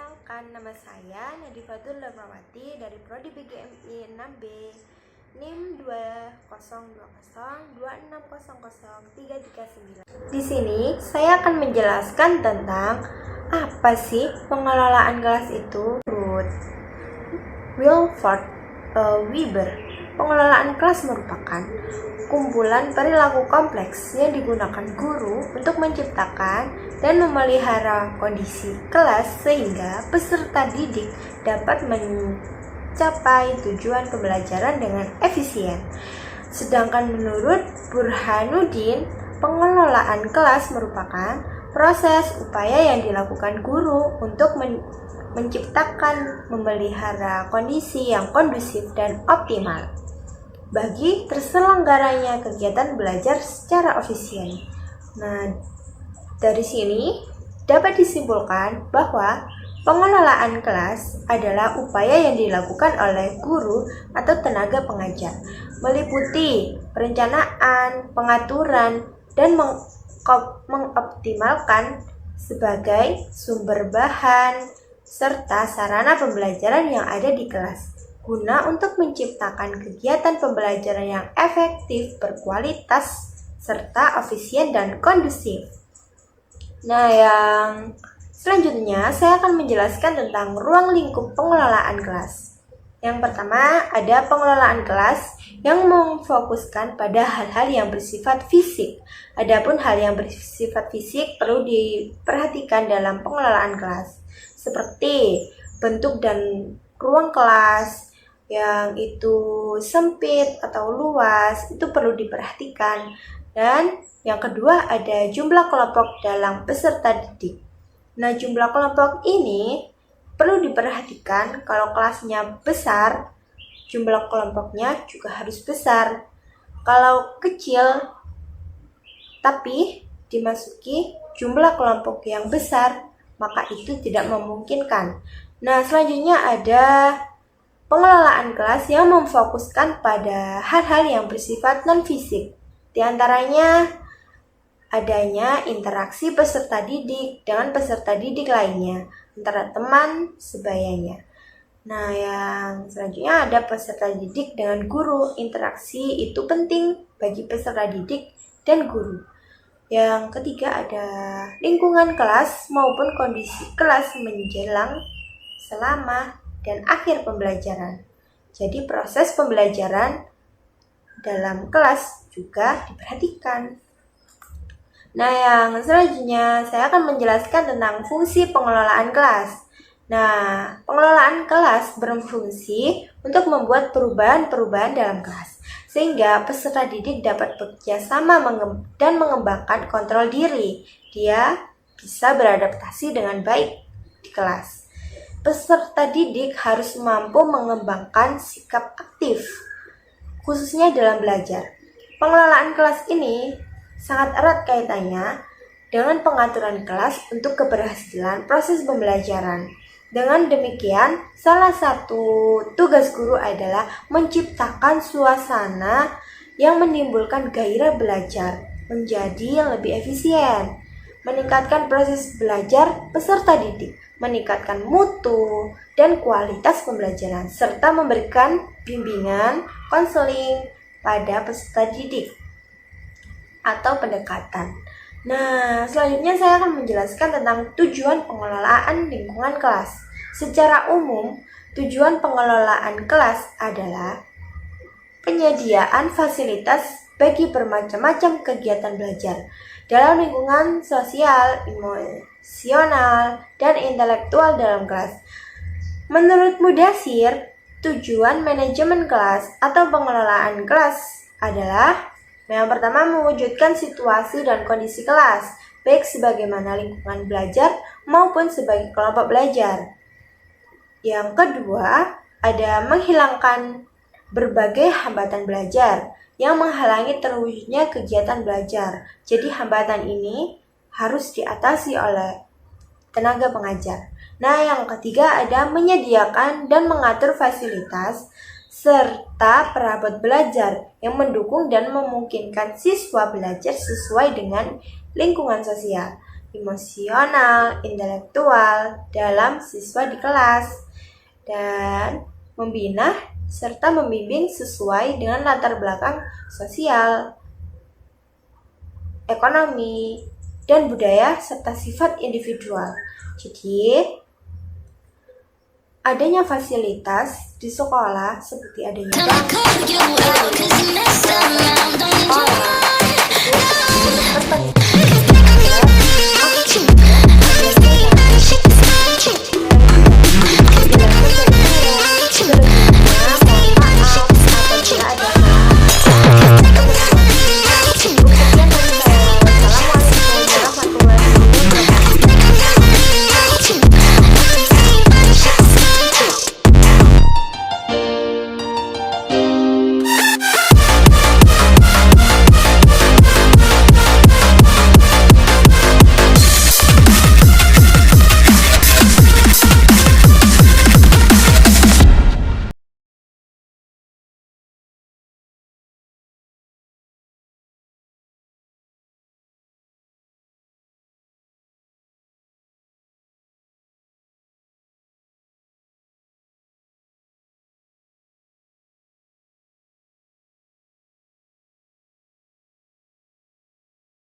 Perkenalkan, nama saya Nadifatul Lamawati dari Prodi BGMI 6B NIM 202026000339. Di sini saya akan menjelaskan tentang apa sih pengelolaan kelas itu. Menurut Wilford Weber, pengelolaan kelas merupakan kumpulan perilaku kompleks yang digunakan guru untuk menciptakan dan memelihara kondisi kelas sehingga peserta didik dapat mencapai tujuan pembelajaran dengan efisien. Sedangkan menurut Burhanuddin, pengelolaan kelas merupakan proses upaya yang dilakukan guru untuk menciptakan, memelihara kondisi yang kondusif dan optimal bagi terselenggaranya kegiatan belajar secara efisien. Nah, dari sini dapat disimpulkan bahwa pengelolaan kelas adalah upaya yang dilakukan oleh guru atau tenaga pengajar, meliputi perencanaan, pengaturan, dan mengoptimalkan sebagai sumber bahan serta sarana pembelajaran yang ada di kelas, guna untuk menciptakan kegiatan pembelajaran yang efektif, berkualitas, serta efisien dan kondusif. Nah, yang selanjutnya saya akan menjelaskan tentang ruang lingkup pengelolaan kelas. Yang pertama, ada pengelolaan kelas yang memfokuskan pada hal-hal yang bersifat fisik. Adapun hal yang bersifat fisik perlu diperhatikan dalam pengelolaan kelas, seperti bentuk dan ruang kelas yang itu sempit atau luas, itu perlu diperhatikan. Dan yang kedua ada jumlah kelompok dalam peserta didik. Nah, jumlah kelompok ini perlu diperhatikan. Kalau kelasnya besar, jumlah kelompoknya juga harus besar. Kalau kecil tapi dimasuki jumlah kelompok yang besar, maka itu tidak memungkinkan. Nah, selanjutnya ada pengelolaan kelas yang memfokuskan pada hal-hal yang bersifat non-fisik. Di antaranya adanya interaksi peserta didik dengan peserta didik lainnya, antara teman sebayanya. Nah, yang selanjutnya ada peserta didik dengan guru. Interaksi itu penting bagi peserta didik dan guru. Yang ketiga ada lingkungan kelas maupun kondisi kelas menjelang, selama, dan akhir pembelajaran. Jadi proses pembelajaran dalam kelas juga diperhatikan. Nah, yang selanjutnya saya akan menjelaskan tentang fungsi pengelolaan kelas. Nah, pengelolaan kelas berfungsi untuk membuat perubahan-perubahan dalam kelas, sehingga peserta didik dapat bekerja sama dan mengembangkan kontrol diri. Dia bisa beradaptasi dengan baik di kelas. Peserta didik harus mampu mengembangkan sikap aktif, khususnya dalam belajar. Pengelolaan kelas ini sangat erat kaitannya dengan pengaturan kelas untuk keberhasilan proses pembelajaran. Dengan demikian, salah satu tugas guru adalah menciptakan suasana yang menimbulkan gairah belajar menjadi lebih efisien, meningkatkan proses belajar peserta didik, meningkatkan mutu dan kualitas pembelajaran, serta memberikan bimbingan, konseling pada peserta didik atau pendekatan. Nah, selanjutnya saya akan menjelaskan tentang tujuan pengelolaan lingkungan kelas. Secara umum, tujuan pengelolaan kelas adalah penyediaan fasilitas bagi bermacam-macam kegiatan belajar dalam lingkungan sosial, emosional, dan intelektual dalam kelas. Menurut Mudasir, tujuan manajemen kelas atau pengelolaan kelas adalah yang pertama, mewujudkan situasi dan kondisi kelas, baik sebagaimana lingkungan belajar maupun sebagai kelompok belajar. Yang kedua, ada menghilangkan berbagai hambatan belajar yang menghalangi terwujudnya kegiatan belajar. Jadi hambatan ini harus diatasi oleh tenaga pengajar. Nah, yang ketiga ada menyediakan dan mengatur fasilitas serta perabot belajar yang mendukung dan memungkinkan siswa belajar sesuai dengan lingkungan sosial. emosional, intelektual dalam siswa di kelas, dan membina serta membimbing sesuai dengan latar belakang sosial, ekonomi, dan budaya serta sifat individual. Jadi, adanya fasilitas di sekolah seperti adanya sekolah itu penting